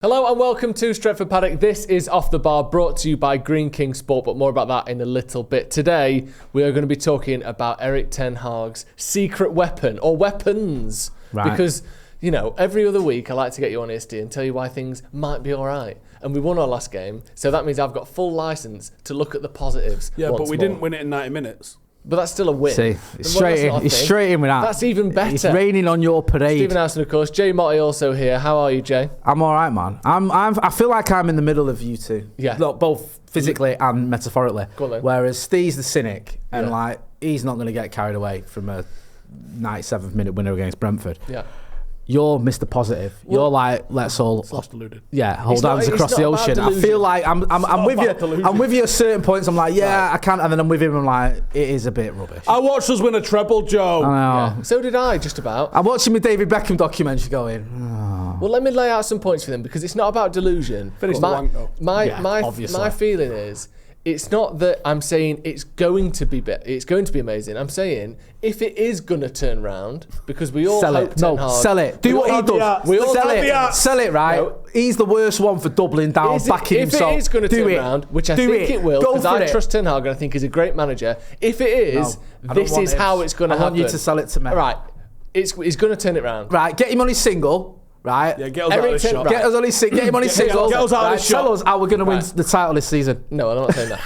Hello and welcome to Stretford Paddock. This is Off the Bar, brought to you by Green King Sport, but more about that in a little bit. Today, we are going to be talking about Erik ten Hag's secret weapon, or weapons. Right. Because, you know, every other week I like to get you on ESD and tell you why things might be all right. And we won our last game, so that means I've got full license to look at the positives. Yeah, but we didn't win it in 90 minutes. But that's still a win. See, it's straight in with that. That's even better. It's raining on your parade. Stephen Howson, of course. Jay Motti also here. How are you, Jay? I'm all right, man. I feel like I'm in the middle of you two. Yeah. Both physically and metaphorically. Go on then. Whereas Steve's the cynic, and like he's not going to get carried away from a 97th minute winner against Brentford. Yeah. You're Mr. Positive. You're like, let's all Deluded. Yeah, hold hands across the ocean. I feel like I'm with you. Delusion. I'm with you at certain points. I'm like, I can't, and then I'm with him. I'm like, it is a bit rubbish. I watched us win a treble, Joe. I know. Yeah. So did I, just about. I'm watching my David Beckham documentary going, oh. Well, let me lay out some points for them, because it's not about delusion. Finish the wank, though. My feeling is, it's not that I'm saying it's going to be amazing. I'm saying if it is going to turn round, because we all hope Ten Hag. Sell it. Do what he does. We all sell it, right? No. He's the worst one for doubling down, backing himself. If it is going to turn round, which I think it will, because I trust Ten Hag and I think he's a great manager. If it is, this is how it's going to happen. I want you to sell it to me. Right. He's going to turn it round. Right. Get him on his single. Right, yeah, get us out of this shot. Get him on his single. Get us out of this shot. Tell us how we're going to win the title this season. No, I'm not saying that.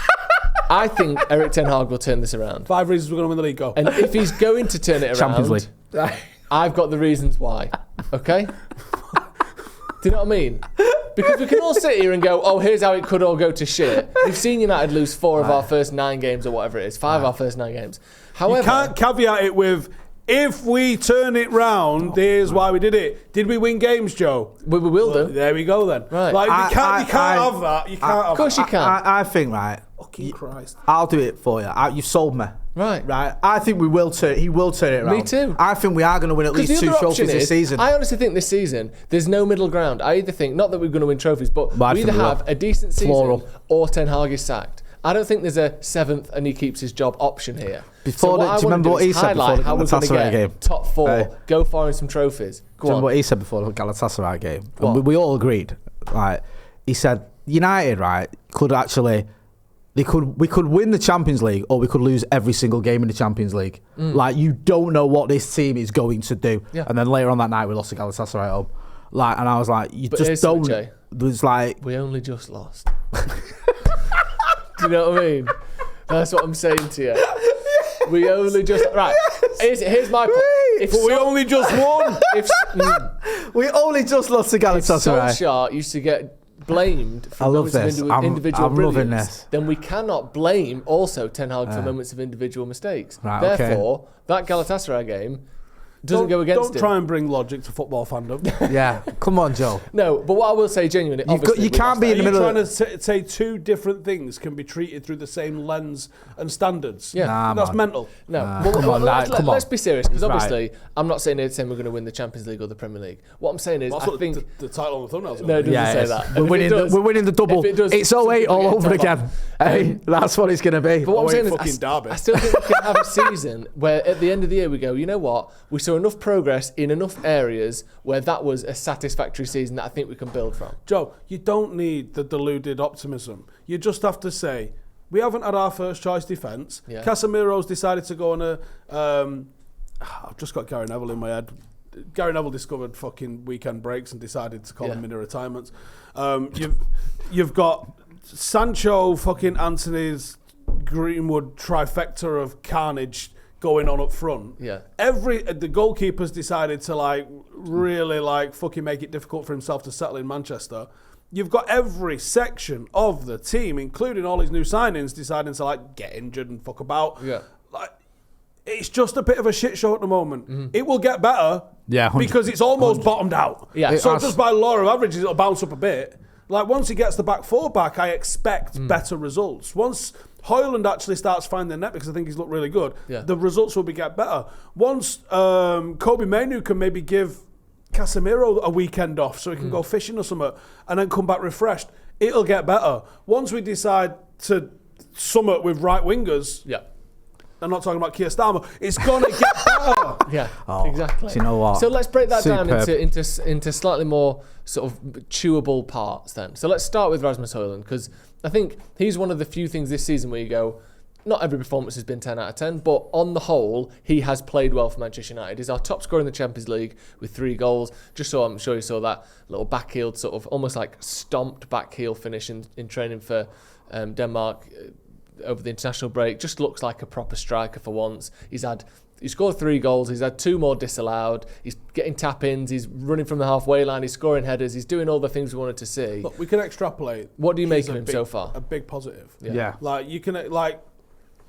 I think Erik ten Hag will turn this around. 5 reasons we're going to win the league. Go. And if he's going to turn it around, Champions League. I've got the reasons why. Okay? Do you know what I mean? Because we can all sit here and go, oh, here's how it could all go to shit. We've seen United lose 4 of our first 9 games, or whatever it is. 5 of our first 9 games. However, you can't caveat it with, if we turn it round, here's why we did it. Did we win games, Joe? We will do. There we go then. Right. Like, you can't have that. You can't have that. Of course you can. I think, right. Fucking Christ. I'll do it for you. You've sold me. Right. I think he will turn it around. Me too. I think we are going to win at least 2 trophies this season. I honestly think this season, there's no middle ground. I either think, not that we're going to win trophies, but we either have a decent season or Ten Hag is sacked. I don't think there's a 7th and he keeps his job option here. Do you remember what he said before the Galatasaray game? Top 4, go for some trophies. Do you remember what he said before the Galatasaray game? And we all agreed. Right? He said United, right, could actually, we could win the Champions League, or we could lose every single game in the Champions League. Like, you don't know what this team is going to do. Yeah. And then later on that night, we lost to Galatasaray at home. Like, and I was like, you just don't. There's like, we only just lost. Do you know what I mean? That's what I'm saying to you. We only just... Right. Here's my point. We only just won. We only just lost to Galatasaray. If Solskjaer used to get blamed for moments of individual brilliance, then we cannot blame also Ten Hag for moments of individual mistakes. Right, therefore, that Galatasaray game doesn't go against Don't try and bring logic to football fandom. Yeah, come on, Joe. No, but what I will say genuinely, you can't be in the middle. Are you trying to say 2 different things can be treated through the same lens and standards? Yeah, that's mental. No, let's be serious, because obviously I'm not saying we're going to win the Champions League or the Premier League. What I'm saying is, I think the title on the thumbnail. No, it doesn't say that. We're winning the double. It's 08 all over again. Hey, that's what it's going to be. But what I'm saying is, I still think we can have a season where at the end of the year we go, you know what, we saw enough progress in enough areas where that was a satisfactory season that I think we can build from. Joe, you don't need the deluded optimism. You just have to say, we haven't had our first choice defence. Yeah. Casemiro's decided to go on a... I've just got Gary Neville in my head. Gary Neville discovered fucking weekend breaks and decided to call them mini retirements. You've got Sancho, fucking Anthony's Greenwood trifecta of carnage going on up front. Yeah. The goalkeeper's decided to really fucking make it difficult for himself to settle in Manchester. You've got every section of the team, including all his new signings, deciding to get injured and fuck about. Yeah. It's just a bit of a shit show at the moment. Mm-hmm. It will get better. Yeah. 100, because it's almost bottomed out. Yeah. So just by law of averages, it'll bounce up a bit. Once he gets the back 4 back, I expect better results. Once Hojlund actually starts finding the net, because I think he's looked really good, the results will get better. Once Kobe Mainoo can maybe give Casemiro a weekend off so he can go fishing or something and then come back refreshed, it'll get better. Once we decide to summit with right wingers, I'm not talking about Keir Starmer. It's gonna get better. Yeah, Oh, exactly. do you know what? So let's break that down Superb. into slightly more sort of chewable parts then. So let's start with Rasmus Hojlund, because I think he's one of the few things this season where you go, not every performance has been 10 out of 10, but on the whole, he has played well for Manchester United. He's our top scorer in the Champions League with 3 goals. I'm sure you saw that little back-heeled, sort of almost like stomped back-heel finish in training for Denmark over the international break. Just looks like a proper striker for once. He scored 3 goals. He's had 2 more disallowed. He's getting tap-ins. He's running from the halfway line. He's scoring headers. He's doing all the things we wanted to see. Look, we can extrapolate. What do you make of him so far? A big positive. Yeah. Like you can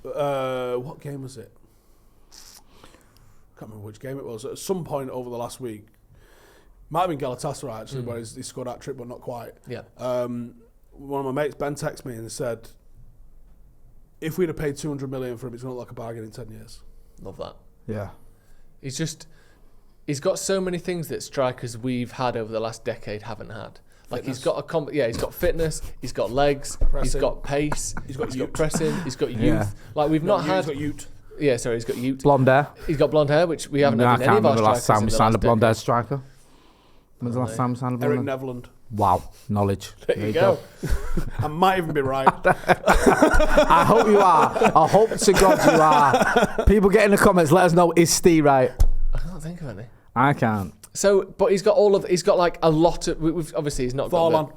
what game was it? Can't remember which game it was. At some point over the last week, might have been Galatasaray actually, where he scored that trick, but not quite. Yeah. One of my mates, Ben, texted me and said, if we'd have paid 200 million for him, it's going to look like a bargain in 10 years. Love that. Yeah. He's got so many things that strikers we've had over the last decade haven't had. Like Fitness. he's got fitness, he's got legs, he's got pace, he's got pressing, he's got youth. Yeah. Like he's got youth. Yeah, sorry, he's got youth. Blonde hair. He's got blonde hair, which we haven't had in any of our strikers. Last time we in the signed a last blonde hair decade. striker. When was the last time we signed a Erik blonde hair? Nevland. Wow, knowledge. There you go. I might even be right. I hope you are. I hope to God you are. People get in the comments, let us know, is Steve right? I can't think of any. I can't. So, but he's got like a lot of. We've obviously he's not got Forlan.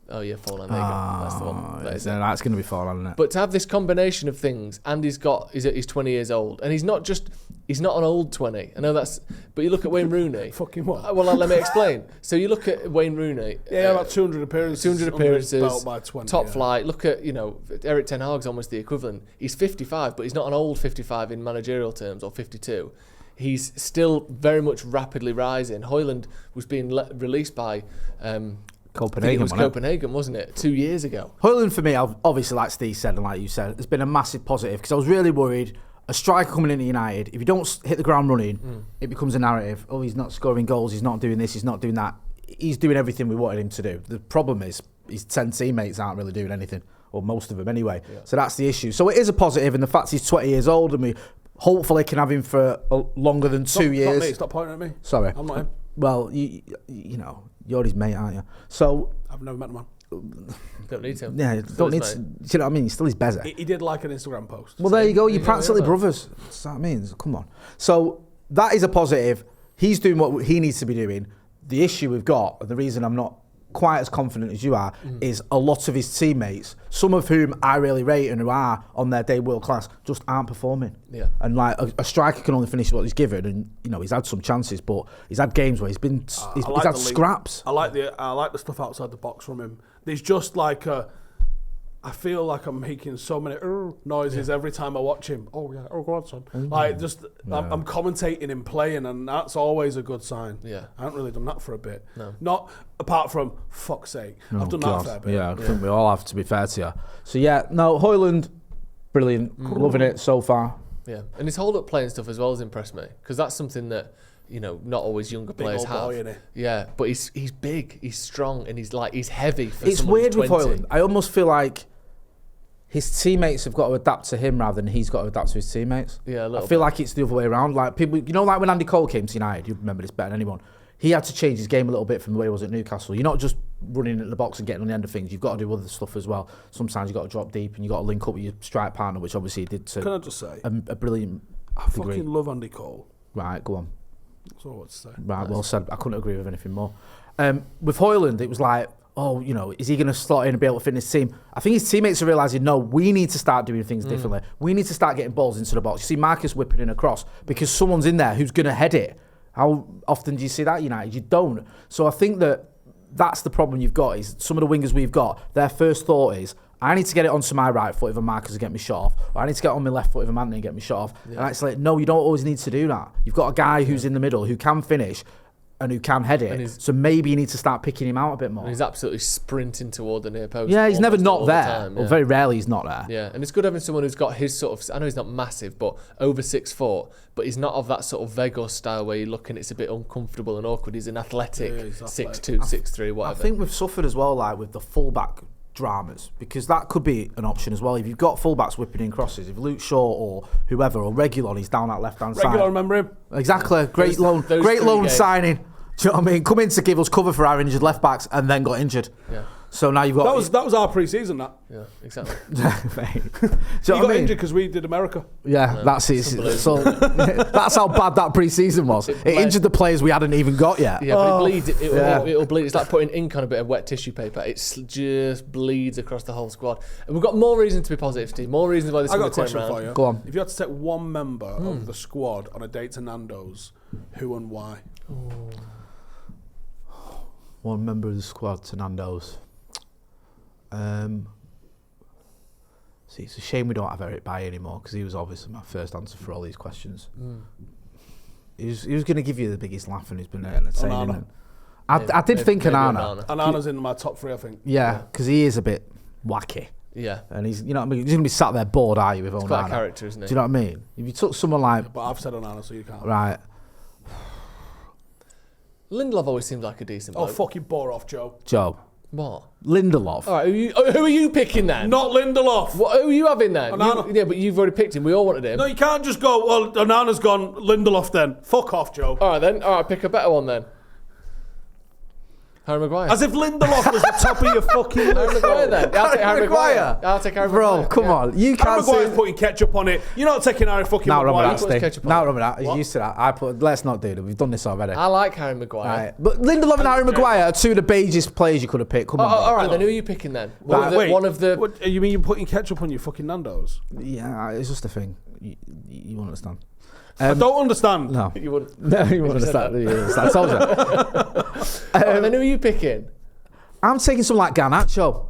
Oh yeah, Forlan. There you go. That's the one. That is it. That's going to be Forlan, isn't it? But to have this combination of things, and he's 20 years old, and he's not an old 20. I know that's, but you look at Wayne Rooney. Fucking what? Well, let me explain. So you look at Wayne Rooney. Yeah, about 200 appearances. 200 under his appearances, belt by 20, top yeah. flight. Look at, Erik Ten Hag's almost the equivalent. He's 55, but he's not an old 55 in managerial terms, or 52. He's still very much rapidly rising. Hojlund was being released by Copenhagen, Copenhagen, wasn't it? 2 years ago. Hojlund for me, obviously, like Steve said and like you said, has been a massive positive because I was really worried. A striker coming into United, if you don't hit the ground running, it becomes a narrative. Oh, he's not scoring goals, he's not doing this, he's not doing that. He's doing everything we wanted him to do. The problem is his 10 teammates aren't really doing anything, or most of them anyway. Yeah. So that's the issue. So it is a positive, and the fact he's 20 years old, and we hopefully can have him for longer than 2 years. Not me, stop pointing at me. Sorry. I'm not him. Well, you know, you're his mate, aren't you? So I've never met the man. Don't need to. Yeah, don't need to. Do you know what I mean? He's still his bezzer. He did like an Instagram post. Well, there you go. You're practically brothers. That's what I mean. Come on. So that is a positive. He's doing what he needs to be doing. The issue we've got, and the reason I'm not quite as confident as you are, is a lot of his teammates, some of whom I really rate and who are on their day world class, just aren't performing. Yeah. And like a striker can only finish what he's given, and he's had some chances, but he's had games where he's had scraps. I like the stuff outside the box from him. There's just like I feel like I'm making so many noises every time I watch him. Oh yeah, oh go on, son. Like just I'm commentating him playing, and that's always a good sign. Yeah, I haven't really done that for a bit. No, not apart from fuck's sake. I've done that a fair bit. Yeah, I think we all have, to be fair to you. So yeah, no, Hojlund, brilliant, loving it so far. Yeah, and his hold up play and stuff as well has impressed me, because that's something that not always younger players have. Boy, yeah, but he's big, he's strong, and he's heavy. For it's weird with 20. Hojlund. I almost feel like his teammates have got to adapt to him rather than he's got to adapt to his teammates. Yeah, I feel like it's the other way around. Like people, like when Andy Cole came to United, you remember this better than anyone. He had to change his game a little bit from the way he was at Newcastle. You're not just running at the box and getting on the end of things. You've got to do other stuff as well. Sometimes you've got to drop deep and you've got to link up with your strike partner, which obviously he did to. Can I just say? A brilliant. I fucking love Andy Cole. Right, go on. That's all I want to say. Right, well said. I couldn't agree with anything more. With Hojlund, it was like, is he going to slot in and be able to fit in his team? I think his teammates are realising, no, we need to start doing things differently. We need to start getting balls into the box. You see Marcus whipping in across because someone's in there who's going to head it. How often do you see that, United? You don't. So I think that's the problem you've got, is some of the wingers we've got, their first thought is, I need to get it onto my right foot if a Marcus will get me shot off, or I need to get it on my left foot if a man and get me shot off. Yeah. And it's like, no, you don't always need to do that. You've got a guy who's in the middle who can finish and who can head it. So maybe you need to start picking him out a bit more. And he's absolutely sprinting toward the near post. Yeah, he's never not there. Time, yeah. Or very rarely he's not there. Yeah, and it's good having someone who's got his sort of, I know he's not massive, but over 6'4", but he's not of that sort of Vegos style where you're looking, it's a bit uncomfortable and awkward. He's an athletic 6'2", 6'3", whatever. I think we've suffered as well, like with the full-back dramas, because that could be an option as well. If you've got fullbacks whipping in crosses, if Luke Shaw or whoever, or Reguilon, he's down that left-hand side. Reguilon, remember him? Exactly. Great loan signing. Do you know what I mean? Come in to give us cover for our injured left-backs and then got injured. Yeah. So now you've got... That was our pre-season, that. Yeah, exactly. He got injured because we did America. Yeah, that's it. So that's how bad that pre-season was. It injured the players we hadn't even got yet. Yeah, but it bleeds. It'll bleed. It's like putting ink on a bit of wet tissue paper. It just bleeds across the whole squad. And we've got more reason to be positive, Steve. More reasons why this is going to turn around. I got a question for you. Go on. If you had to take one member of the squad on a date to Nando's, who and why? One member of the squad to Nando's. See, it's a shame we don't have Erik Bailly anymore, because he was obviously my first answer for all these questions. He was going to give you the biggest laugh, and he's been entertaining. I did think Onana. Onana's in my top 3, I think. Yeah, because he is a bit wacky. Yeah. And he's, you know what I mean? He's going to be sat there bored, are you, with Onana? It's quite a character, isn't it? Do you know what I mean? If you took someone like... But I've said Onana, so you can't. Right. Lindelof always seems like a decent bloke. Oh, fucking bore off, Joe. Joe. What? Lindelof. All right, who are you picking then? Not Lindelof. What, who are you having then? Onana. Yeah, but you've already picked him. We all wanted him. No, you can't just go, well, Onana's gone, Lindelof then. Fuck off, Joe. All right, then. All right, pick a better one then. Harry Maguire. As if Lindelof was the top of your fucking list. Harry Maguire then. I'll take Harry Maguire. I'll take Harry Maguire. Bro, come on. You can't Harry Maguire's putting ketchup on it. You're not taking Harry fucking Maguire. Now remember that. He's used to that. Let's not do that. We've done this already. I like Harry Maguire. Right. But Lindelof and Harry Maguire are two of the beigest players you could have picked. Come on. All right, then who are you picking then? Wait, one of the... What, you mean you're putting ketchup on your fucking Nando's? Yeah, it's just a thing. You won't understand. I don't understand. No. You wouldn't. No, you won't understand. I told you. All right, then who are you picking? I'm taking someone like Garnacho.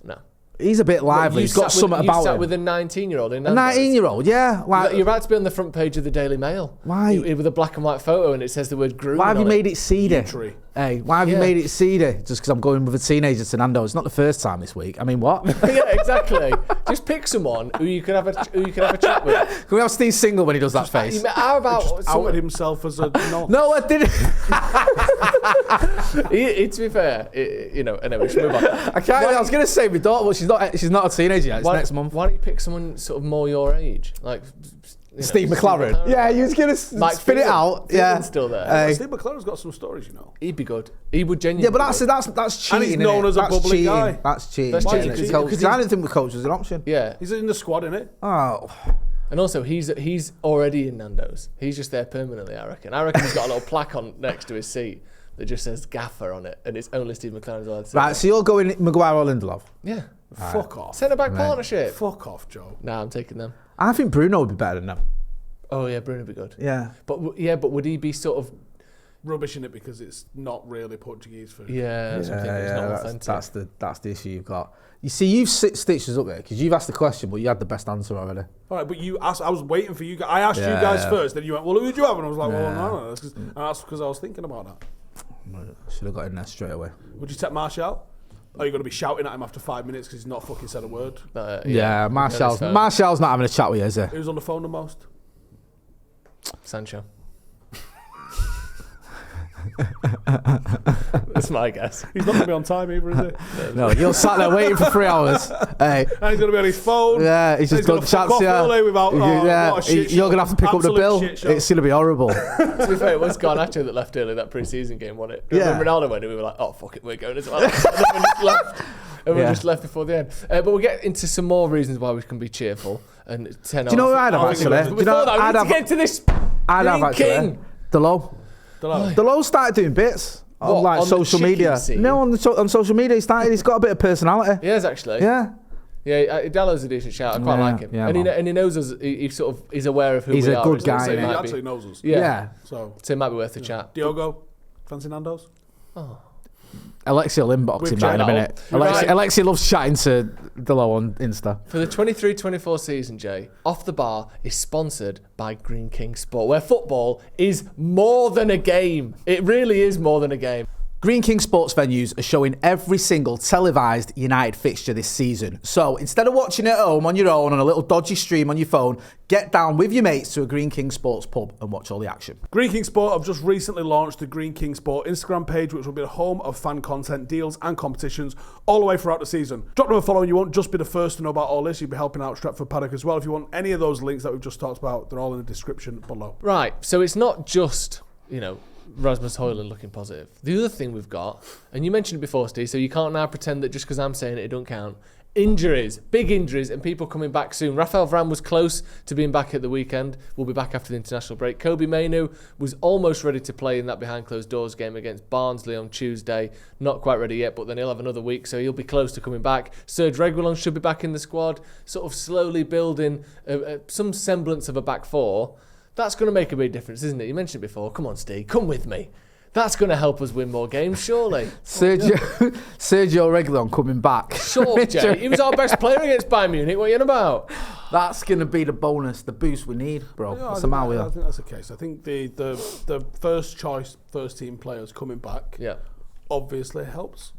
No. He's a bit lively. He's got something about him. You sat with a 19-year-old in A 19-year-old, yeah. Like, you're about to be on the front page of the Daily Mail. Why? With a black and white photo and it says the word groom. Why have you made it seedy? Hey, why have you made it seedy? Just because I'm going with a teenager to Nando's. It's not the first time this week. I mean, what? Yeah, exactly. Just pick someone who you can have a chat with. Can we have Steve Single when he does that face? How about just outed himself as a No, I didn't. To be fair, anyway, we should move on. I was going to say my daughter, but she's not a teenager yet. It's next month. Why don't you pick someone sort of more your age, like Steve McLaren? Yeah, he was going to spin it out. Yeah, still there. Steve McLaren's got some stories, He'd be good. He would genuinely. Yeah, but that's cheating. And he's known as a bubbly guy. That's cheating. That's cheating because I didn't think the coach was an option. Yeah, he's in the squad, innit? Oh. And also, he's already in Nando's. He's just there permanently, I reckon. He's got a little plaque on next to his seat that just says Gaffer on it, and it's only Steve McLaren's allowed to say. Right, so you're going Maguire or Lindelof? Yeah. Right. Fuck off. Centre-back partnership. Fuck off, Joe. Nah, I'm taking them. I think Bruno would be better than them. Oh, yeah, Bruno would be good. Yeah. But would he be sort of... rubbishing it because it's not really Portuguese food? Yeah, it's not authentic. That's the issue you've got. You see, you've stitched us up there because you've asked the question, but you had the best answer already. All right, but you asked. I was waiting for you guys. I asked you guys first, then you went, well, who do you have? And I was like, well, no. And that's because I was thinking about that. Should have got in there straight away. Would you take Martial? Are you going to be shouting at him after 5 minutes because he's not fucking said a word? Martial's not having a chat with you, is he? Who's on the phone the most? Sancho. That's my guess. He's not going to be on time either, is he? No, you're sat there waiting for 3 hours. Hey. And he's going to be on his phone. Yeah, he's just got chats here. You're going to have to pick up the bill. It's going to be horrible. To be fair, it was Garnacho that left early that pre-season game, wasn't it? Yeah. When Ronaldo went, we were like, oh, fuck it, we're going as well. And we just left before the end. But we'll get into some more reasons why we can be cheerful. And 10 Do you know who I'd have actually? We need to get to this. I'd have actually. Delo started doing bits on like on social media. Scene? No, on social media he started. He's got a bit of personality. He has actually. Yeah. Yeah, Delo's a decent shout. I quite like him. Yeah, and he knows us. He sort of is aware of who we are. He's a good guy. He actually knows us. Yeah. So it might be worth a chat. Diogo, fancy Nando's? Oh. Alexia will inbox him in a minute. Alexia loves chatting to Delo on Insta. For the 23-24 season, Jay, Off the Bar is sponsored by Green King Sport, where football is more than a game. It really is more than a game. Green King Sports venues are showing every single televised United fixture this season. So instead of watching it at home on your own on a little dodgy stream on your phone, get down with your mates to a Green King Sports pub and watch all the action. Green King Sport have just recently launched the Green King Sport Instagram page, which will be the home of fan content, deals and competitions all the way throughout the season. Drop them a follow and you won't just be the first to know about all this, you'll be helping out Stretford Paddock as well. If you want any of those links that we've just talked about, they're all in the description below. Right, so it's not just, Rasmus Hojlund looking positive. The other thing we've got, and you mentioned it before, Steve, so you can't now pretend that just because I'm saying it don't count. Injuries, big injuries, and people coming back soon. Rafael Varane was close to being back at the weekend. We'll be back after the international break. Kobe Mainoo was almost ready to play in that behind closed doors game against Barnsley on Tuesday. Not quite ready yet, but then he'll have another week, so he'll be close to coming back. Serge Reguilon should be back in the squad, sort of slowly building some semblance of a back four. That's going to make a big difference, isn't it? You mentioned it before. Come on, Steve, come with me. That's going to help us win more games, surely. Sergio Reguilon coming back. Sure, Jay. He was our best player against Bayern Munich. What are you on about? That's going to be the bonus, the boost we need, bro. I think that's the case. I think the first choice, first team players coming back obviously helps.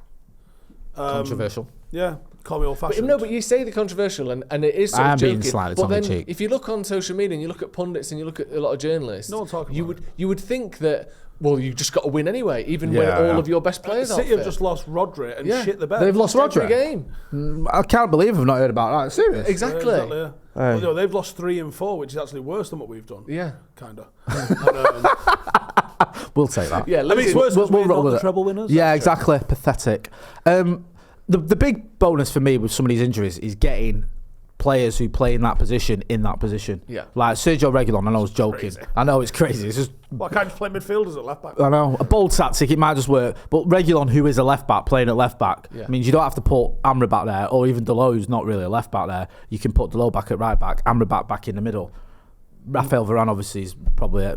Controversial. Yeah, call me old-fashioned. But you say the controversial, and it is sort of being joking. slightly But tongue in then, cheek. if you look on social media and you look at pundits and you look at a lot of journalists, no one talking about you would think that, well, you just got to win anyway, even when all of your best players are City fit. have just lost Rodri and shit the bed. They've lost Every Rodri? game. I can't believe I've not heard about that. Serious? Exactly. Yeah. Well, they've lost 3 and 4, which is actually worse than what we've done. Yeah. Kind of. We'll take that. Yeah, it's worse because we're not with the it. treble winners. Yeah, exactly. Pathetic. The big bonus for me with some of these injuries is getting players who play in that position. Yeah. Like Sergio Reguilon, I know I was joking. Crazy. I know it's crazy. It's just... Well, I can't just play midfielders at left back. I know. A bold tactic, it might just work. But Reguilon, who is a left back, playing at left back, means you don't have to put Amrabat there, or even Delot, who's not really a left back there. You can put Delot back at right back, Amrabat back in the middle. Rafael Varane, obviously, is probably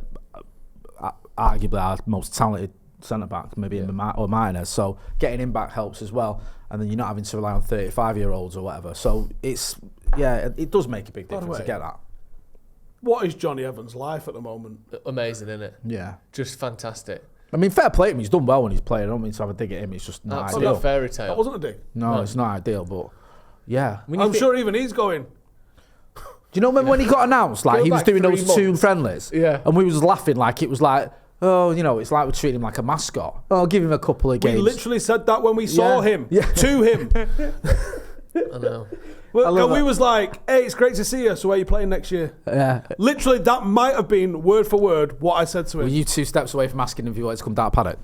arguably our most talented centre-back, maybe in Martinez. So getting him back helps as well. And then you're not having to rely on 35-year-olds or whatever. So it does make a big difference to get that. What is Johnny Evans' life at the moment? Amazing, isn't it? Yeah. Just fantastic. I mean, fair play to him. He's done well when he's playing. I don't mean to have a dig at him. It's just not Absolute ideal. fairy tale. That wasn't a dig. No, it's not ideal, but yeah. I'm sure even he's going. Do you know when he got announced? Like, Go he was back doing 3 those 2 months. friendlies. Yeah. And we was laughing like it was like, oh, it's like we're treating him like a mascot. Oh, give him a couple of games. We literally said that when we saw him. To him. I know. Well, we was like, hey, it's great to see you. So where are you playing next year? Yeah. Literally, that might have been word for word what I said to him. Were you 2 steps away from asking him if he wanted to come down to Paddock?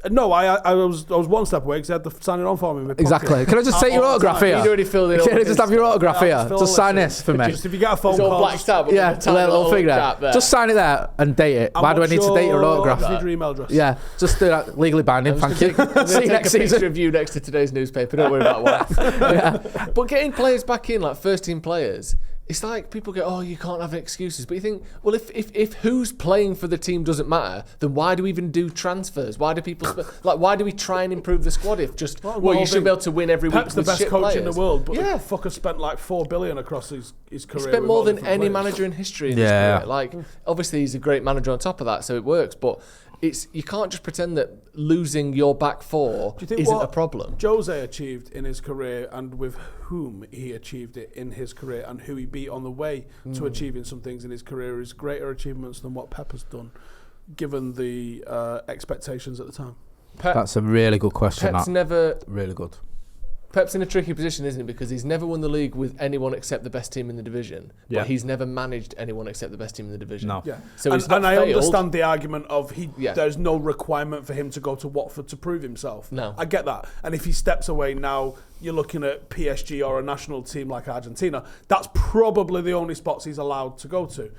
No, I was 1 step away because I had to sign it on for me. In my Exactly. pocket. Can I just take your autograph here? He'd already filled it Can I up. just have your autograph here? fill Just it sign in. this for me. Just if you get a phone It's all call, blacked out. But Yeah, with a little thing there. gap there. Just sign it there and date it. Why do I need to date your autograph? I need your email address. Yeah, just do that. Legally binding. Thank you. See you next Take a picture season. of you next to today's newspaper. Don't worry about what. But getting players back in, like first team players, it's like people go, oh, you can't have excuses. But you think, well, if who's playing for the team doesn't matter, then why do we even do transfers? Why do people why do we try and improve the squad if just you should be able to win every week? Pep's the with best shit coach players? in the world, but the yeah, fucker spent like $4 billion across his career. He spent more with all than different any players. manager in history in his Yeah. career. Like, obviously he's a great manager on top of that, so it works. But you can't just pretend that losing your back four isn't a problem. Jose achieved in his career, and with whom he achieved it in his career, and who he beat on the way to achieving some things in his career, is greater achievements than what Pep has done, given the expectations at the time. That's a really good question. Pep's never really good. Pep's in a tricky position, isn't he? Because he's never won the league with anyone except the best team in the division. Yeah. But he's never managed anyone except the best team in the division. No. Yeah. So and he's not I failed. understand the argument of there's no requirement for him to go to Watford to prove himself. No. I get that. And if he steps away now, you're looking at PSG or a national team like Argentina. That's probably the only spots he's allowed to go to.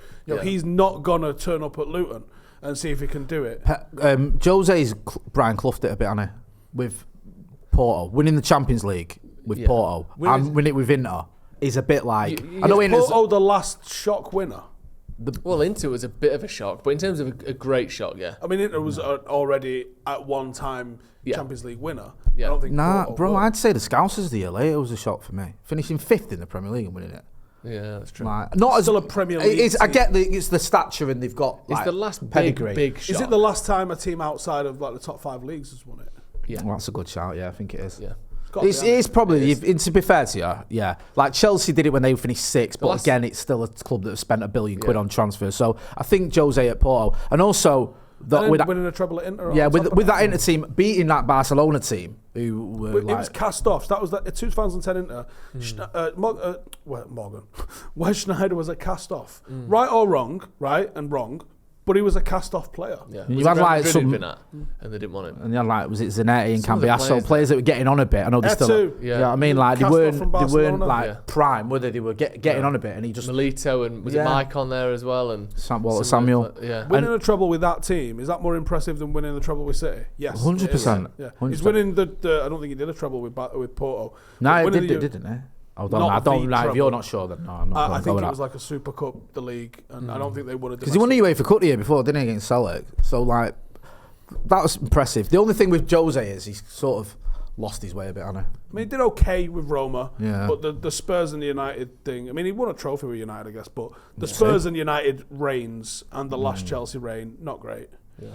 He's not going to turn up at Luton and see if he can do it. Jose's Brian Cloughed it a bit, hasn't he? With Porto. Winning the Champions League with Porto and winning it with Inter is a bit like... I know Inter's... Porto the last shock winner? Well, Inter was a bit of a shock, but in terms of a great shock, yeah. I mean, Inter was already at one time Champions League winner. Yeah. I don't think Nah, Porto bro, were. I'd say the Scousers the year later was a shock for me. Finishing 5th in the Premier League and winning it. Yeah, that's true. Like, not Still as, a Premier League I team. get it's the stature and they've got. It's like, the last pedigree. big shot. Is it the last time a team outside of like the top 5 leagugues has won it? Yeah. Well, that's a good shout. Yeah, I think it is. Yeah. It's probably, to be fair to you, yeah. Like Chelsea did it when they finished 6th, but again, it's still a club that have spent £1 billion on transfers. So I think Jose at Porto, and also winning a treble at Inter. Yeah, with that Inter team beating that Barcelona team, who were it was cast off. That was the 2010 Inter. Morgan, Wes Schneider was a cast off, right or wrong, right and wrong. But he was a cast-off player. Yeah. You had like some, and they didn't want him. And you had like, was it Zanetti and Cambiasso, players that were getting on a bit. I know they still, yeah. You know what I mean, like they weren't like yeah. prime, were they? They were getting on a bit, and he just Melito and was it Mike on there as well, and Samuel. Yeah. Winning a treble with that team, is that more impressive than winning the treble with City? Yes, 100%. Yeah, he's winning the. I don't think he did a treble with Porto. No, he didn't he? I don't know. If you're not sure, then no, I'm not. I think it was like a Super Cup, the league, and I don't think they would have. Because he won the UEFA Cup the year before, didn't he, against Celtic? So like, that was impressive. The only thing with Jose is he's sort of lost his way a bit, hasn't he? I mean, he did okay with Roma, yeah. But the Spurs and the United thing. I mean, he won a trophy with United, I guess, but the Spurs and United reigns and the last Chelsea reign, not great. Yeah.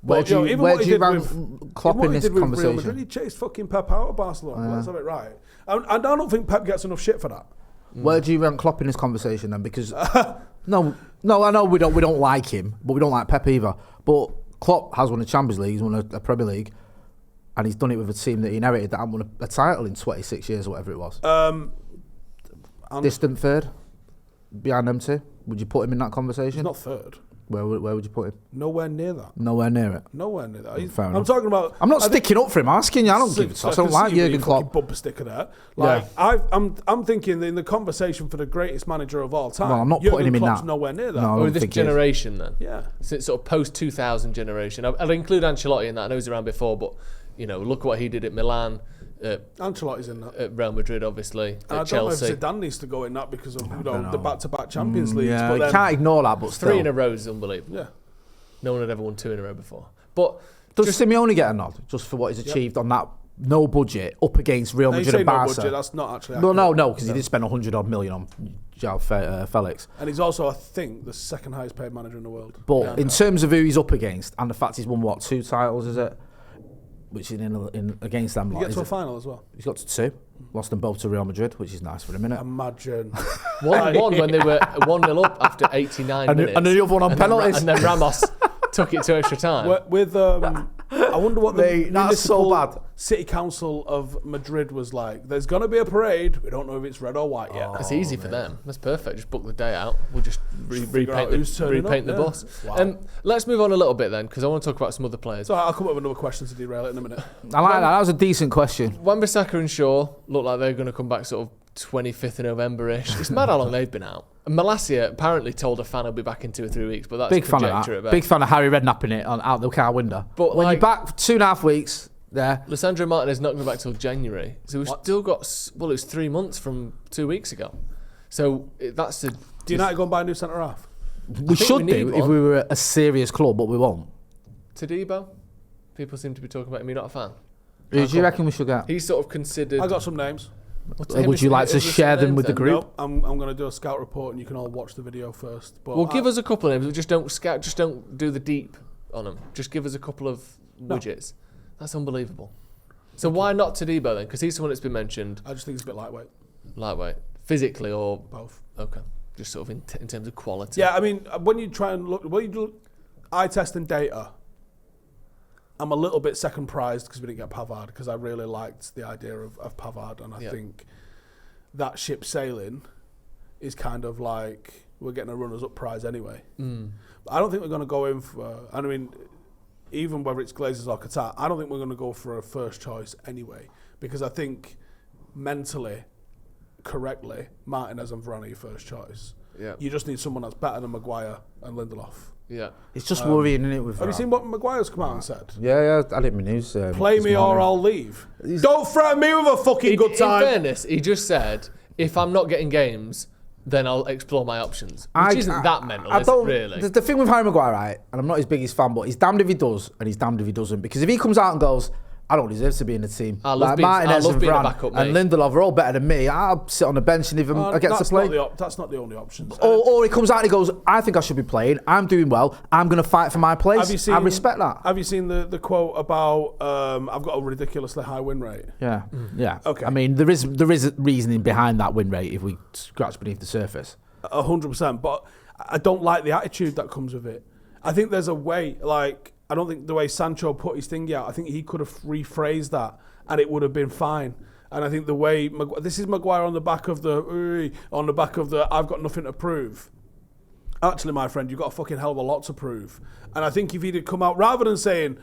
Where do you rank Klopp in this conversation? Real Madrid, he chased fucking Pep out of Barcelona. Let's have it right. And I don't think Pep gets enough shit for that. Where do you rank Klopp in this conversation then? Because no, I know we don't like him, but we don't like Pep either. But Klopp has won a Champions League, he's won a Premier League, and he's done it with a team that he inherited that hadn't won a title in 26 years or whatever it was. Distant third behind them two. Would you put him in that conversation? He's not third. Where would you put him? Nowhere near that. Nowhere near it. Nowhere near that. I'm talking about. I'm not sticking up for him. I'm asking you. I don't give a toss. I don't like Jurgen Klopp. Bumper sticker there. Like I'm thinking in the conversation for the greatest manager of all time. Well, I'm not putting him in that. Nowhere near that. No, or this generation then. Yeah. Since sort of post 2000 generation. I'll include Ancelotti in that. I know he's around before, but look what he did at Milan. Ancelotti's in that. At Real Madrid, obviously. At Chelsea. I don't know if Zidane needs to go in that because of the back-to-back Champions Leagues. Yeah, but you can't ignore that. But 3 in a row is unbelievable. Yeah. No one had ever won 2 in a row before. But does Simeone get a nod just for what he's achieved on that no budget up against Real Madrid and Barca? No budget, that's not actually. No, because he did spend 100-odd million on João Felix. And he's also, I think, the second highest paid manager in the world. But in terms of who he's up against and the fact he's won 2 titles, is it? Which is in against them. He gets to a final as well. He's got to 2. Lost them both to Real Madrid, which is nice for a minute. Imagine. 1-1 when they were 1-0 up after 89 minutes. And the other one on penalties. And then Ramos took it to extra time. I wonder what the that's so bad. City Council of Madrid was like. There's going to be a parade. We don't know if it's red or white yet. It's easy for them. That's perfect. Just book the day out. We'll just repaint the bus. Wow. Let's move on a little bit then, because I want to talk about some other players. So I'll come up with another question to derail it in a minute. I like that. That was a decent question. Wan-Bissaka and Shaw look like they're going to come back sort of 25th of November-ish. It's mad how long they've been out. And Malacia apparently told a fan he'll be back in 2 or 3 weeks, but that's big fan conjecture of that. at Big fan of Harry Redknapping it out the car window. But when you're back for 2.5 weeks there. Lissandro Martinez not going back till January. So we've still got, it was 3 months from 2 weeks ago. So that's a... Do United go and buy a new centre-half? We should do if we were a serious club, but we won't. Todibo? People seem to be talking about him. You're not a fan? Who do you reckon we should get? He's sort of considered... I got some names. Would you like to share them with the group? No, I'm going to do a scout report and you can all watch the video first. But well, give us a couple of names, but just don't scout, just don't do the deep on them. Just give us a couple of widgets. That's unbelievable. So why not Todibo then? Because he's someone that's been mentioned. I just think he's a bit lightweight. Lightweight? Physically or? Both. Okay. Just sort of in terms of quality. Yeah, I mean, when you try and look, when you do eye test and data, I'm a little bit second prized because we didn't get Pavard, because I really liked the idea of Pavard, and I think that ship sailing is kind of like we're getting a runners-up prize anyway. But I don't think we're going to go in for, and I mean, even whether it's Glazers or Qatar, I don't think we're going to go for a first choice anyway, because I think mentally, correctly, Martinez and Varane are your first choice. Yeah. You just need someone that's better than Maguire and Lindelof. Yeah. It's just worrying, isn't it? Have you seen what Maguire's come out and said? Yeah, I didn't news. Play me or I'll leave. Don't threaten me with a fucking good time. In fairness, he just said, if I'm not getting games, then I'll explore my options. Which isn't that mental, is it really? The thing with Harry Maguire, right, and I'm not his biggest fan, but he's damned if he does and he's damned if he doesn't. Because if he comes out and goes, I don't deserve to be in the team. I love being a backup, mate. And Lindelof are all better than me. I'll sit on the bench and even I get to play. That's not the only option. Or he comes out and he goes, I think I should be playing. I'm doing well. I'm going to fight for my place. I respect that. Have you seen the quote about I've got a ridiculously high win rate? Yeah. Yeah. Okay. I mean, there is reasoning behind that win rate if we scratch beneath the surface. 100%. But I don't like the attitude that comes with it. I think there's a way, like, I don't think the way Sancho put his thing out, I think he could have rephrased that and it would have been fine. And I think the way, this is Maguire on the back of the, I've got nothing to prove. Actually, my friend, you've got a fucking hell of a lot to prove. And I think if he'd have come out, rather than saying,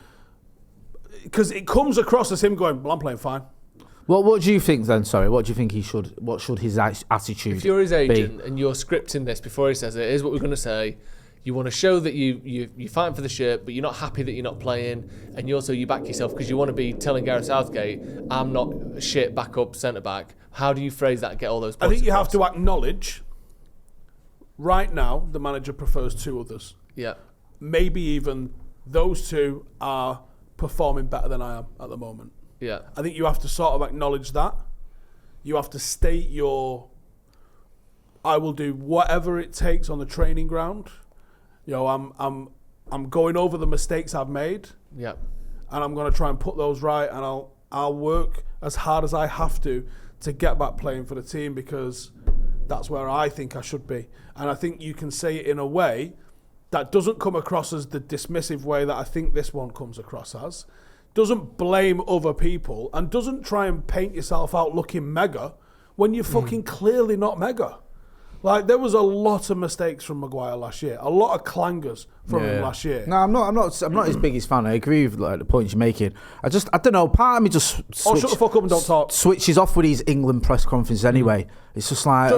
because it comes across as him going, well, I'm playing fine. Well, what do you think then? Sorry, what do you think what should his attitude be? If you're his agent and you're scripting this before he says it, here's what we're going to say. You want to show that you're fighting for the shirt, but you're not happy that you're not playing, and you back yourself because you want to be telling Gareth Southgate, I'm not shit backup centre-back. How do you phrase that and get all those points I think you across? have to acknowledge, right now, the manager prefers two others. Yeah. Maybe even those two are performing better than I am at the moment. Yeah. I think you have to sort of acknowledge that. You have to state I will do whatever it takes on the training ground. You know, I'm going over the mistakes I've made. Yeah. And I'm going to try and put those right, and I'll work as hard as I have to get back playing for the team, because that's where I think I should be. And I think you can say it in a way that doesn't come across as the dismissive way that I think this one comes across as. Doesn't blame other people and doesn't try and paint yourself out looking mega when you're fucking clearly not mega. Like, there was a lot of mistakes from Maguire last year, a lot of clangers from him last year. No, I'm not his biggest fan. I agree with the points you're making. I don't know. Part of me just shut the fuck up and don't talk. Switches off with his England press conference anyway. It's just like,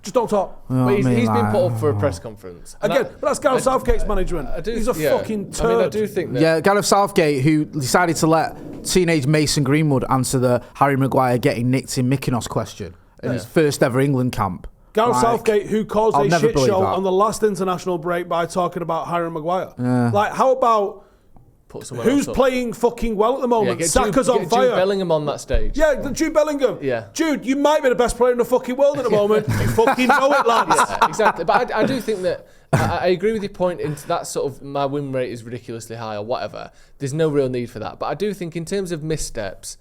just don't talk. But he's been put up for a press conference. Again, but that's Gareth Southgate's management. He's a fucking turd. I mean, I do think that. Yeah, Gareth Southgate, who decided to let teenage Mason Greenwood answer the Harry Maguire getting nicked in Mykonos question in his first ever England camp. Gareth Southgate, who caused a shit show on the last international break by talking about Harry Maguire. Yeah. Like, how about who's playing fucking well at the moment? Saka's on fire. Jude Bellingham on that stage. Yeah, Jude Bellingham. Yeah. Jude, you might be the best player in the fucking world at the moment. You fucking know it, lads. Yeah, exactly. But I do think that I agree with your point into that sort of my win rate is ridiculously high or whatever. There's no real need for that. But I do think in terms of missteps,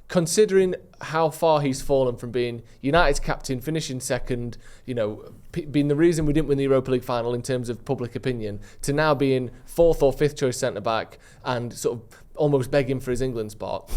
considering how far he's fallen from being United's captain, finishing second, being the reason we didn't win the Europa League final in terms of public opinion, to now being fourth or fifth choice centre-back and sort of almost begging for his England spot,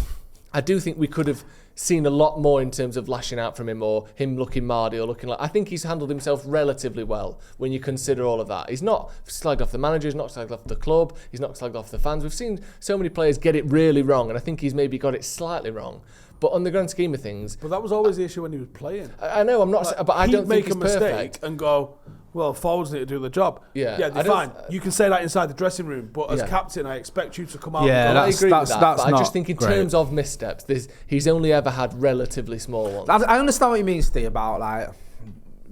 I do think we could have seen a lot more in terms of lashing out from him or him looking mardy or looking like... I think he's handled himself relatively well when you consider all of that. He's not slagged off the manager, he's not slagged off the club, he's not slagged off the fans. We've seen so many players get it really wrong, and I think he's maybe got it slightly wrong. But on the grand scheme of things... But that was always the issue when he was playing. I know, I'm not... but I don't think he's perfect. He'd make a mistake and go, well, forwards need to do the job. Yeah, they're fine. You can say that inside the dressing room, but as captain, I expect you to come out and go, I agree with that, but I just think in terms of missteps, he's only ever had relatively small ones. I understand what you mean, Steve, about like...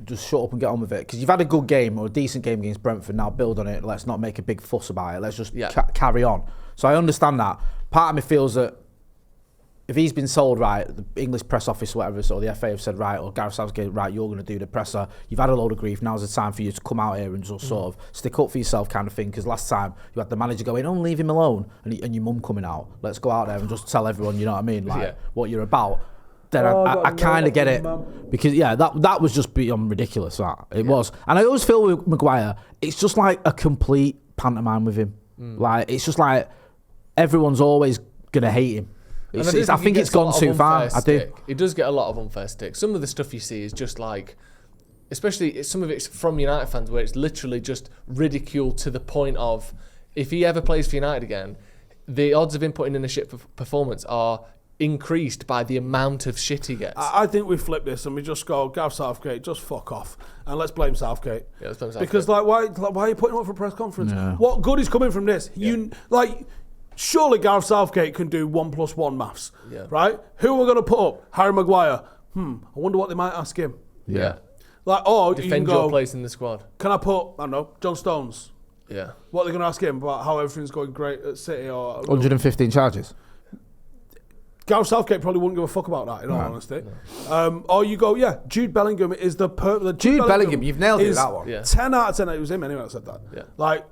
just shut up and get on with it, because you've had a good game or a decent game against Brentford. Now build on it. Let's not make a big fuss about it. Let's just carry on. So I understand that. Part of me feels that if he's been sold, right, the English press office or whatever, so the FA have said, right, or Gareth Southgate, right, you're going to do the presser. You've had a load of grief. Now's the time for you to come out here and just sort of stick up for yourself, kind of thing. Because last time you had the manager going, "Oh, leave him alone," and your mum coming out. Let's go out there and just tell everyone, you know what I mean, like what you're about. Then I kind of get it, because that was just beyond ridiculous. It was, and I always feel with Maguire, it's just like a complete pantomime with him. Like, it's just like everyone's always gonna hate him. I think it's gone too far. I do. He does get a lot of unfair stick. Some of the stuff you see is just like, especially some of it's from United fans, where it's literally just ridiculed to the point of, if he ever plays for United again, the odds of him putting in a shit performance are increased by the amount of shit he gets. I think we flip this and we just go, Gareth Southgate, just fuck off, and let's blame Southgate. Yeah, let's blame Southgate. Because why are you putting him up for a press conference? Yeah. What good is coming from this? Surely Gareth Southgate can do 1 + 1 maths, right? Who are we going to put up? Harry Maguire. I wonder what they might ask him. Yeah. Or defend you can go, your place in the squad. Can I put, I don't know, John Stones? Yeah. What are they going to ask him about how everything's going great at City? Or 115 charges. Gareth Southgate probably wouldn't give a fuck about that, in all honesty. No. Or you go, Jude Bellingham is the Jude Bellingham, you've nailed it, that one. Yeah. 10 out of 10, it was him anyway that said that. Yeah. Like,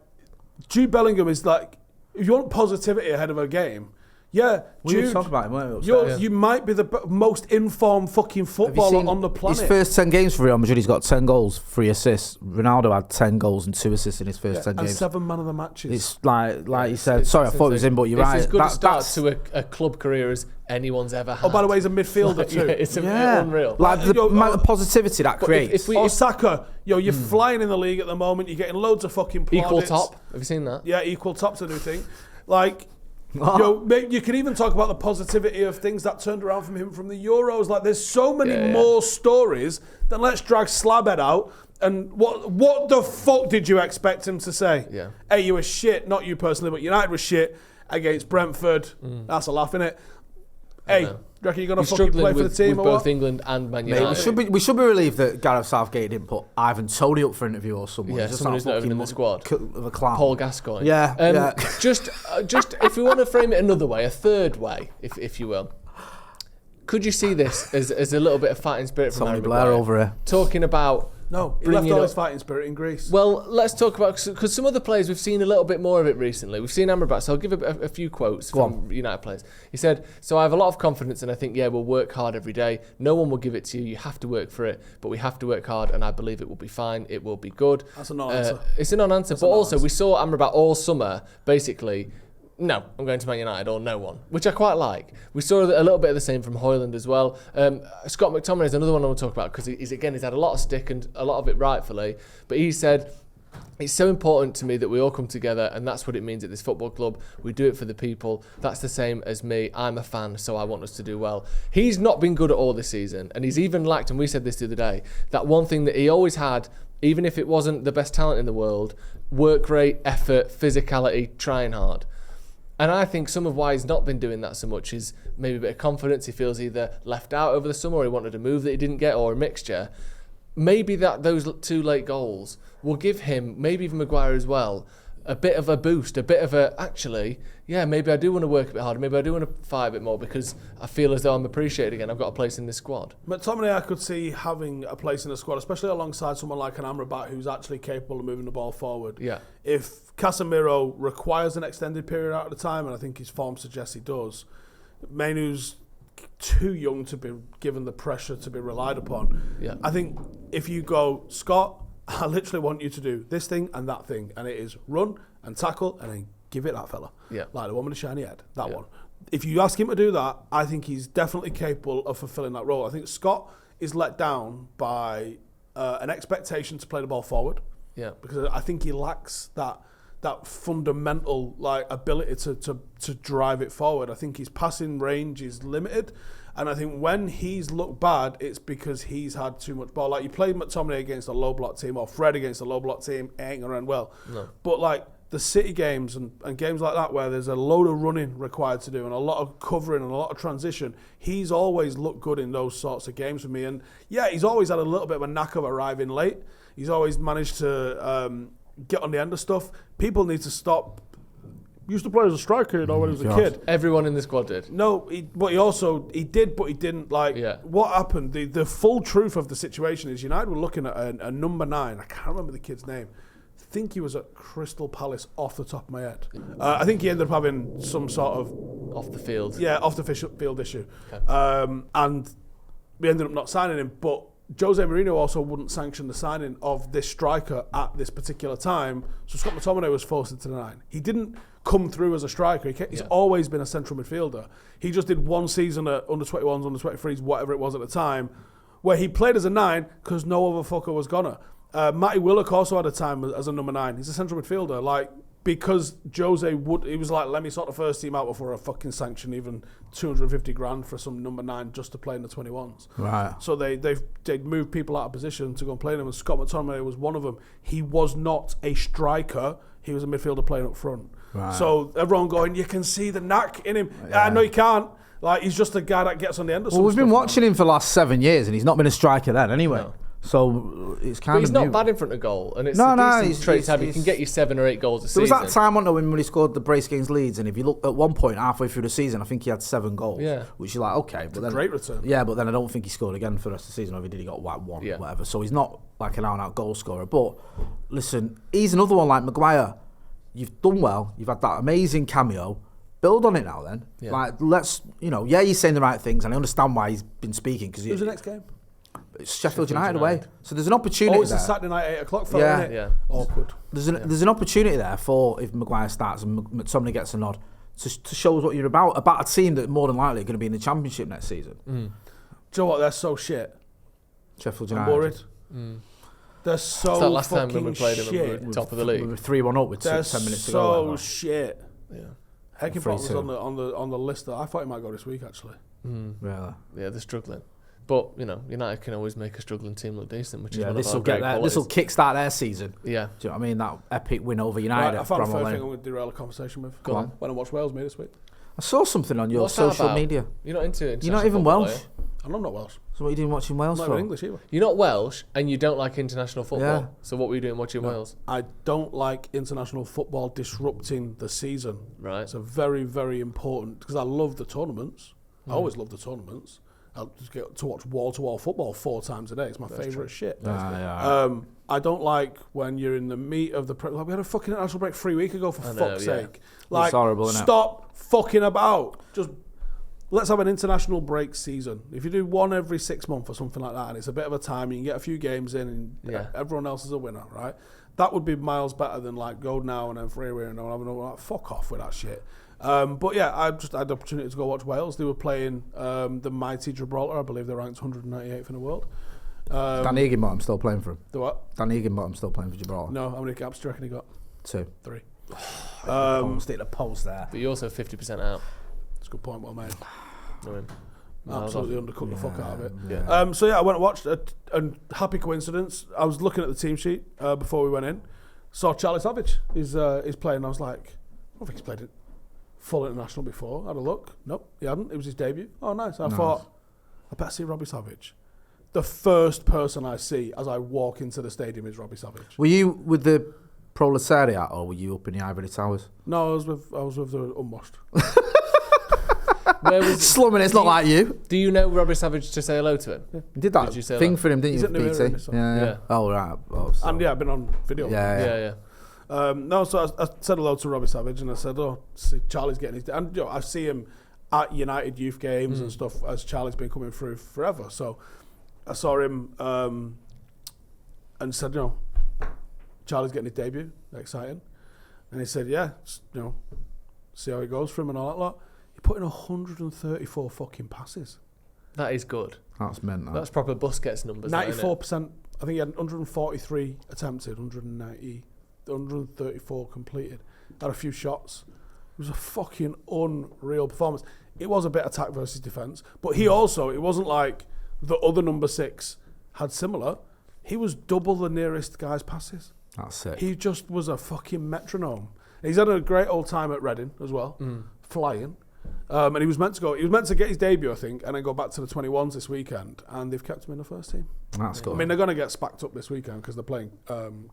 Jude Bellingham is like, if you want positivity ahead of a game, we Jude, were talking about him, weren't we? you might be the most informed fucking footballer on the planet. His first 10 games for Real Madrid, he's got 10 goals, 3 assists. Ronaldo had 10 goals and 2 assists in his first 10 games. And 7 man of the matches. It's like you said, sorry, I thought it was him, but you're right. It's as good a start to a club career as anyone's ever had. Oh, by the way, he's a midfielder too. It's unreal. Like the amount of positivity that creates. Or Saka, you're flying in the league at the moment, you're getting loads of fucking plaudits. Equal top, have you seen that? Yeah, equal top's a new thing. Like, you can even talk about the positivity of things that turned around from him from the Euros. Like, there's so many more stories than let's drag Slabhead out. And what the fuck did you expect him to say? Yeah. Hey, you were shit, not you personally, but United was shit against Brentford. That's a laugh, innit? Hey, do you reckon you're going to fucking play for the team with or both what? England and Man United? We should be relieved that Gareth Southgate didn't put Ivan Toney up for interview or someone. Yeah, someone who's not even in the squad. Of a clown. Paul Gascoigne. Yeah. Just if we want to frame it another way, a third way, if you will. Could you see this as a little bit of fighting spirit from Tony Harry Blair Maguire? over here. Talking about... No, he left all his fighting spirit in Greece. Well, let's talk about... Because some other players, we've seen a little bit more of it recently. We've seen Amrabat, so I'll give a few quotes from United players. He said, so I have a lot of confidence and I think, we'll work hard every day. No one will give it to you. You have to work for it. But we have to work hard and I believe it will be fine. It will be good. That's a non-answer. It's a non-answer. But also, we saw Amrabat all summer, basically... No, I'm going to Man United or no one, which I quite like. We saw a little bit of the same from Hojlund as well. Scott McTominay is another one I want to talk about because he's had a lot of stick and a lot of it rightfully. But he said, it's so important to me that we all come together and that's what it means at this football club. We do it for the people. That's the same as me. I'm a fan, so I want us to do well. He's not been good at all this season. And he's even lacked, and we said this the other day, that one thing that he always had, even if it wasn't the best talent in the world, work rate, effort, physicality, trying hard. And I think some of why he's not been doing that so much is maybe a bit of confidence. He feels either left out over the summer or he wanted a move that he didn't get or a mixture. Maybe that those 2 late goals will give him, maybe even Maguire as well, a bit of a boost, a bit of a, actually, maybe I do want to work a bit harder. Maybe I do want to fight a bit more because I feel as though I'm appreciated again. I've got a place in this squad. McTominay, I could see having a place in the squad, especially alongside someone like an Amrabat who's actually capable of moving the ball forward. Yeah. If Casemiro requires an extended period out of the time, and I think his form suggests he does, Mainu's too young to be given the pressure to be relied upon. Yeah. I think if you go, Scott, I literally want you to do this thing and that thing, and it is run and tackle and then give it that fella. Yeah. Like the one with the shiny head, that one. If you ask him to do that, I think he's definitely capable of fulfilling that role. I think Scott is let down by an expectation to play the ball forward. Yeah. Because I think he lacks that fundamental ability to drive it forward. I think his passing range is limited. And I think when he's looked bad, it's because he's had too much ball. Like, you played McTominay against a low block team or Fred against a low block team, it ain't going to end well. No. But like the City games and games like that where there's a load of running required to do and a lot of covering and a lot of transition, he's always looked good in those sorts of games for me. And he's always had a little bit of a knack of arriving late. He's always managed to get on the end of stuff. People need to stop. Used to play as a striker, when he was a kid. Everyone in the squad did. No, he did, but he didn't. What happened? The full truth of the situation is United were looking at a number 9. I can't remember the kid's name. I think he was at Crystal Palace off the top of my head. I think he ended up having some sort of off the field. Yeah, off the field issue. Okay. And we ended up not signing him, but Jose Mourinho also wouldn't sanction the signing of this striker at this particular time, so Scott McTominay was forced into the 9. He didn't come through as a striker. He's always been a central midfielder. He just did one season at under-21s, under-23s, whatever it was at the time, where he played as a 9 because no other fucker was gonna. Matty Willock also had a time as a number 9. He's a central midfielder, because Jose he was like, let me sort the first team out before I fucking sanction even 250 grand for some number 9 just to play in the 21s. Right. So they'd moved people out of position to go and play them, and Scott McTominay was one of them. He was not a striker. He was a midfielder playing up front. Right. So everyone going, you can see the knack in him. No, you can't. He's just a guy that gets on the end of something. Well, we've been watching him for the last 7 years, and he's not been a striker then anyway. No. So it's kind But of. he's not bad in front of goal, and it's a decent trait to have. He can get you 7 or 8 goals a season. There was that time, wasn't there, when he scored the brace against Leeds, and if you look at one point halfway through the season, I think he had 7 goals. Yeah. Which you're like, okay, but then great return. Yeah, but then I don't think he scored again for the rest of the season. Or if he did, he got like 1, whatever. So he's not like an out-and-out goal scorer. But listen, he's another one like Maguire. You've done well. You've had that amazing cameo. Build on it now, then. Yeah. Like, let's, you're saying the right things, and I understand why he's been speaking because who's the next game? It's Sheffield United away. So there's an opportunity there. It's a Saturday night 8 o'clock film, isn't it? Yeah. Awkward. There's an opportunity there for, if Maguire starts and McTominay gets a nod, to show us what you're about a team that more than likely are going to be in the Championship next season. Do you know what? They're so shit. Sheffield United. I'm worried. They're so that last time fucking when we played them, shit. we were top of the league. We were 3-1 up with 10 minutes to go. So shit. Yeah. Heckingbottom was on the list. I thought he might go this week, actually. Really? Yeah, they're struggling. But, United can always make a struggling team look decent, which is one of this our great qualities. This will kickstart their season. Yeah. Do you know what I mean? That epic win over United. Right, I at found the Bramall first Lane. thing I'm going to derail a conversation with. Go on. When I watched Wales me this week. I saw something on your What's that social about? media. You're not into You're not even football, Welsh. are you? And I'm not Welsh. So what are you doing watching Wales I'm for? not even English either. You're not Welsh, and you don't like international football. Yeah. So what were you doing watching Wales? I don't like international football disrupting the season. Right. It's a very, very important, because I love the tournaments. I always love the tournaments. I just get to watch wall-to-wall football 4 times a day. It's my favourite shit. I don't like when you're in the meat of the... we had a fucking international break 3 weeks ago, for fuck's sake. Like, it's horrible, isn't it? Stop fucking about. Just... Let's have an international break season. If you do one every 6 months or something like that, and it's a bit of a time, you can get a few games in, and everyone else is a winner, right? That would be miles better than like go now and then 3 away and like, fuck off with that shit. But yeah, I just had the opportunity to go watch Wales. They were playing the mighty Gibraltar. I believe they're ranked 198th in the world. Dan Higginbottom still playing for him. The what? Dan Higginbottom still playing for Gibraltar. No, how many caps do you reckon he got? 2. 3. Stick the post there. But you're also 50% out. That's a good point, well made. No, Absolutely undercut the fuck out of it. Yeah. So yeah, I went and watched a happy coincidence. I was looking at the team sheet before we went in. Saw Charlie Savage. He's playing. I was like, I don't think he's played it full international before. Had a look. Nope, he hadn't. It was his debut. Oh, nice. I thought, I better see Robbie Savage. The first person I see as I walk into the stadium is Robbie Savage. Were you with the proletariat or were you up in the Ivory Towers? No, I was with the unwashed. Where was Slumming, it's not like you. Do you know Robbie Savage to say hello to him? You did that Did you say thing that? for him, didn't He's you, at New Era, BT? isn't he? Yeah. Oh, right. Oh, so. And yeah, I've been on video. Yeah. No, so I said hello to Robbie Savage and I said, see, Charlie's getting his... And I see him at United youth games and stuff as Charlie's been coming through forever. So I saw him and said, Charlie's getting his debut. Exciting. And he said, yeah, see how it goes for him and all that lot. He put in 134 fucking passes. That is good. That's meant. That's proper Busquets numbers. 94%. I think he had 143 attempted, 134 completed. Had a few shots. It was a fucking unreal performance. It was a bit attack versus defence, but he also, it wasn't like the other number 6 had similar. He was double the nearest guy's passes. That's it. He just was a fucking metronome. He's had a great old time at Reading as well, flying. And he was meant to get his debut, I think, and then go back to the 21s this weekend, and they've kept him in the first team. That's good. I mean, they're going to get spacked up this weekend because they're playing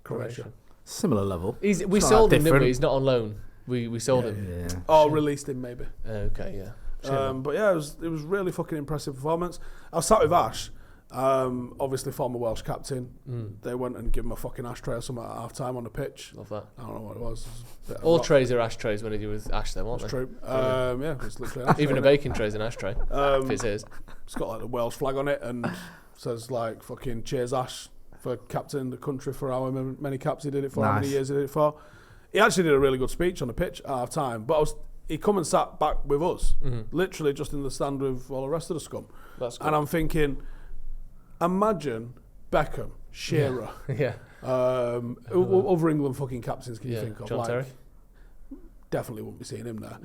Croatia. Similar level. We sold him, didn't we? He's not on loan. We sold him. Yeah. Oh, released him maybe. Okay, yeah. But yeah, it was really fucking impressive performance. I was sat with Ash, obviously former Welsh captain. They went and gave him a fucking ashtray or something at half time on the pitch. Love that. I don't know what it was. All trays are ashtrays when you do with Ash, then, aren't That's they? true. Yeah, it's literally an ashtray. Even a baking tray's an ashtray. If it's his. It's got like the Welsh flag on it and says like fucking cheers Ash for captaining the country for however many caps he did it for, how many years he did it for. He actually did a really good speech on the pitch at half time, but he come and sat back with us, literally just in the stand with all the rest of the scum. That's cool. And I'm thinking, imagine Beckham, Shearer, other England fucking captains can you think of? John Terry? Definitely wouldn't be seeing him there.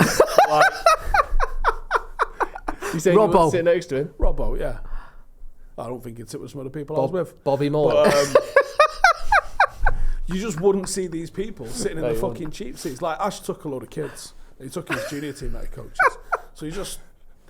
You saying you wouldn't sit next to him? Robbo, yeah. I don't think he'd sit with some of the people I was with. Bobby Moore. But, you just wouldn't see these people sitting in the fucking cheap seats. Like Ash took a load of kids. He took his junior team that he coaches. So you just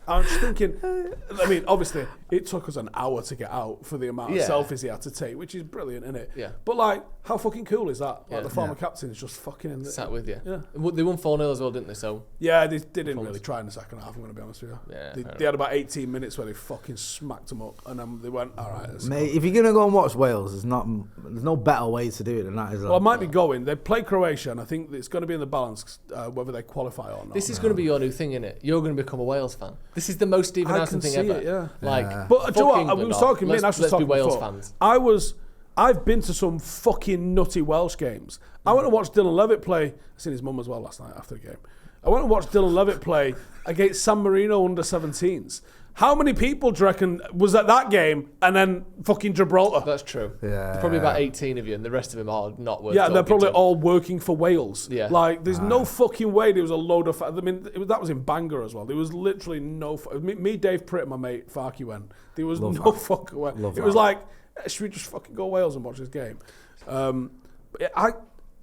I'm just thinking, I mean, obviously, it took us an hour to get out for the amount of selfies he had to take, which is brilliant, isn't it? Yeah. But, like, how fucking cool is that? Like, the former captain is just fucking in there. Sat with you. Yeah. They won 4-0 as well, didn't they? So yeah, they didn't really try in the second half, I'm going to be honest with you. Yeah, they had about 18 minutes where they fucking smacked them up, and then they went, all right. Mate, if you're going to go and watch Wales, there's no better way to do it than that, is there? Well, I might be going. They play Croatia, and I think it's going to be in the balance whether they qualify or not. This is going to be your new thing, isn't it? You're going to become a Wales fan. This is the most Stephen Howson thing ever. But do you know what? We was talking. Me and Ash was talking Wales before. fans. I've been to some fucking nutty Welsh games. I went and watched Dylan Levitt play. I seen his mum as well last night after the game. I went and watched Dylan Levitt play against San Marino under-17s. How many people do you reckon was at that game and then fucking Gibraltar? That's true. Yeah. There's probably about 18 of you, and the rest of them are not worth. Yeah, they're probably to. all working for Wales. Yeah. Like, there's no fucking way there was a load of... I mean, that was in Bangor as well. There was literally no... Me, Dave Pritt, my mate, Farky went. There was no fucking way. It was like, should we just fucking go Wales and watch this game?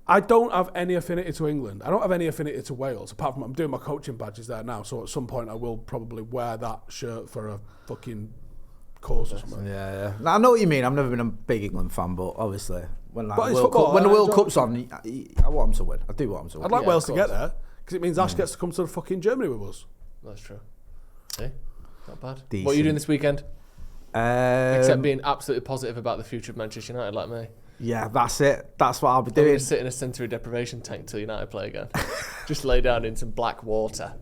I don't have any affinity to England. I don't have any affinity to Wales, apart from I'm doing my coaching badges there now, so at some point I will probably wear that shirt for a fucking course or something. Yeah. I know what you mean. I've never been a big England fan, but obviously when the football, World Cup's on, I want them to win. I do want them to win. I'd like Wales to get there, because it means Ash gets to come to the fucking Germany with us. That's true. Hey, not bad. Decent. What are you doing this weekend? Except being absolutely positive about the future of Manchester United, like me. Yeah, that's it. That's what I'll be I'm doing. going to sit in a sensory deprivation tank till United play again. Just lay down in some black water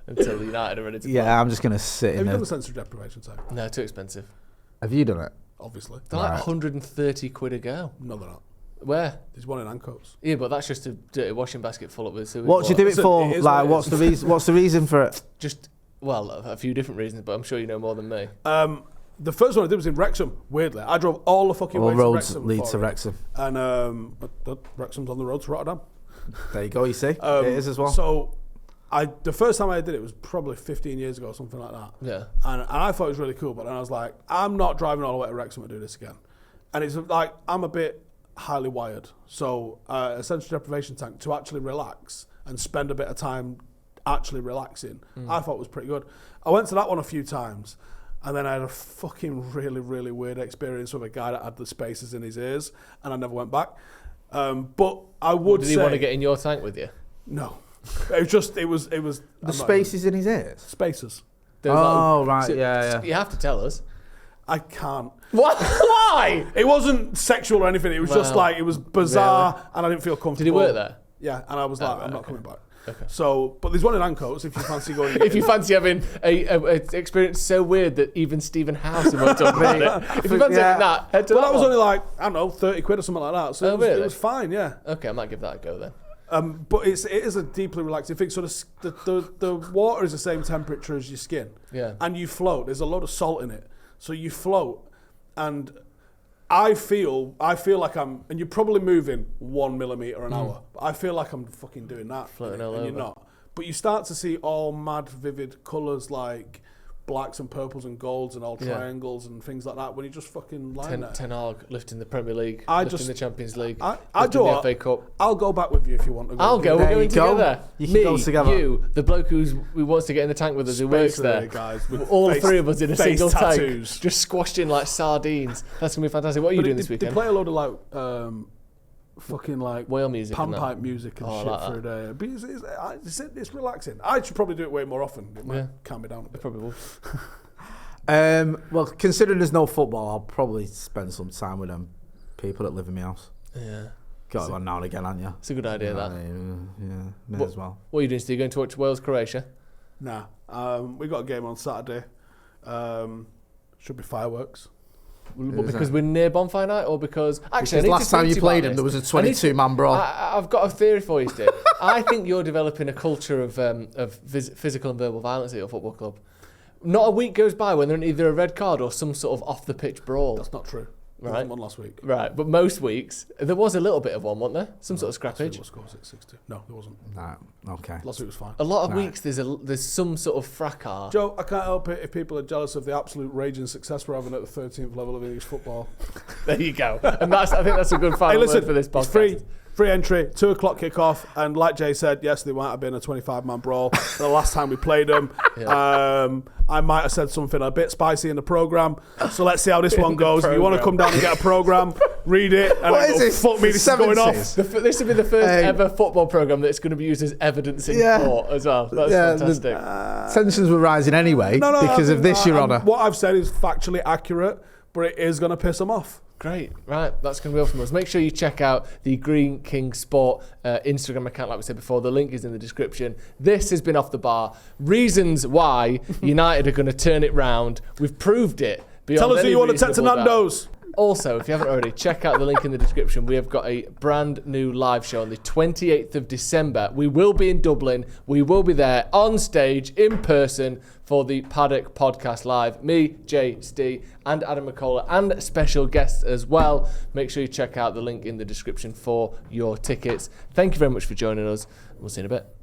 until United are ready to play. Yeah, I'm just going to sit Have in you done the sensory deprivation tank? No, too expensive. Have you done it? Obviously. They're like 130 quid a go. No, they're not. Where? There's one in Ancoats. Yeah, but that's just a dirty washing basket full up with sewage. What do you do it for? Like, what's the reason for it? Just, well, a few different reasons, but I'm sure you know more than me. The first one I did was in Wrexham, weirdly. I drove all the fucking way to roads Wrexham. lead to Wrexham. And Wrexham's on the road to Rotterdam. There you go, you see. It is as well. So, the first time I did it was probably 15 years ago or something like that. Yeah. And I thought it was really cool, but then I was like, I'm not driving all the way to Wrexham to do this again. And it's like, I'm a bit highly wired. So, a sensory deprivation tank to actually relax and spend a bit of time actually relaxing, I thought was pretty good. I went to that one a few times. And then I had a fucking really, really weird experience with a guy that had the spacers in his ears, and I never went back. But I would say... Did he want to get in your tank with you? No. It was the spaces in his ears? Spacers. Right, yeah. You have to tell us. I can't. What? Why? It wasn't sexual or anything. It was just like, it was bizarre, and I didn't feel comfortable. Did he work there? Yeah, and I was like, I'm not coming back. Okay. So, but there's one in Ancoats if you fancy going. If you fancy having a experience so weird that even Stephen Howson won't talk about it. If you fancy having that, head to that was one. only like, I don't know, 30 quid or something like that. So it was fine, yeah. Okay, I might give that a go then. But it is a deeply relaxing thing. So the water is the same temperature as your skin. Yeah. And you float. There's a lot of salt in it. So you float, and I feel like I'm, and you're probably moving 1 millimetre an hour, but I feel like I'm fucking doing that. Floating all and over. You're not. But you start to see all mad, vivid colours like blacks and purples and golds and all triangles and things like that when you just fucking lie there. Ten Hag lifting the Premier League, I lifting just- the Champions League, I do lifting what? the FA Cup. I'll go back with you if you want to go. I'll go. We're There going you go. together. You can Me, go together. you, the bloke who wants to get in the tank with us, who works there. Guys, with All face- three of us in a face single tattoos. tank, just squashed in like sardines. That's gonna be fantastic. What are you doing this They weekend? play a load of like fucking like Whale music and that. panpipe music and Oh, I shit like for a day. But it's relaxing. I should probably do it way more often. It might Yeah. calm me down a bit. Probably will. Well, considering there's no football, I'll probably spend some time with them people that live in my house. Yeah. Got one now and again, haven't you? It's a good idea, that. Yeah, may What- as well. What are you doing, Steve? You going to watch Wales, Croatia? Nah, we got a game on Saturday. Should be fireworks. Because we're near bonfire night, or because actually, I need last to time speak you to played about him, there was a this. I need to- 22-man brawl. I've got a theory for you, Steve. I think you're developing a culture of physical and verbal violence at your football club. Not a week goes by when there's either a red card or some sort of off-the-pitch brawl. That's not true. There Right. was one last week. Right, but most weeks there was a little bit of one, wasn't there? Some sort of Last week scrappage. what score was it? 6-2. No, there wasn't. Nah, okay. Last week was fine. A lot of Right. weeks there's some sort of fracas. Joe, I can't help it if people are jealous of the absolute raging success we're having at the 13th level of English football. There you go. And I think that's a good final Hey, listen, word for this podcast. it's free. Free entry, 2 o'clock kickoff, and like Jay said, yes, there might have been a 25-man brawl the last time we played them. I might have said something a bit spicy in the programme, so let's see how this one goes. If you want to come down and get a programme, read it, and then go, fuck me, this is going off. This will be the first ever football programme that's going to be used as evidence in court as well. That's fantastic. Tensions were rising anyway because of this, Your Honour. What I've said is factually accurate, but it is going to piss them off. Great. Right, that's going to be all from us. Make sure you check out the Green King Sport Instagram account, like we said before. The link is in the description. This has been Off the Bar. Reasons why United are going to turn it round. We've proved it. Tell us who you want to take to Nando's. Also, if you haven't already, check out the link in the description. We have got a brand new live show on the 28th of December. We will be in Dublin. We will be there on stage, in person, for the Paddock Podcast Live. Me, Jay, Steve, and Adam McCullough, and special guests as well. Make sure you check out the link in the description for your tickets. Thank you very much for joining us. We'll see you in a bit.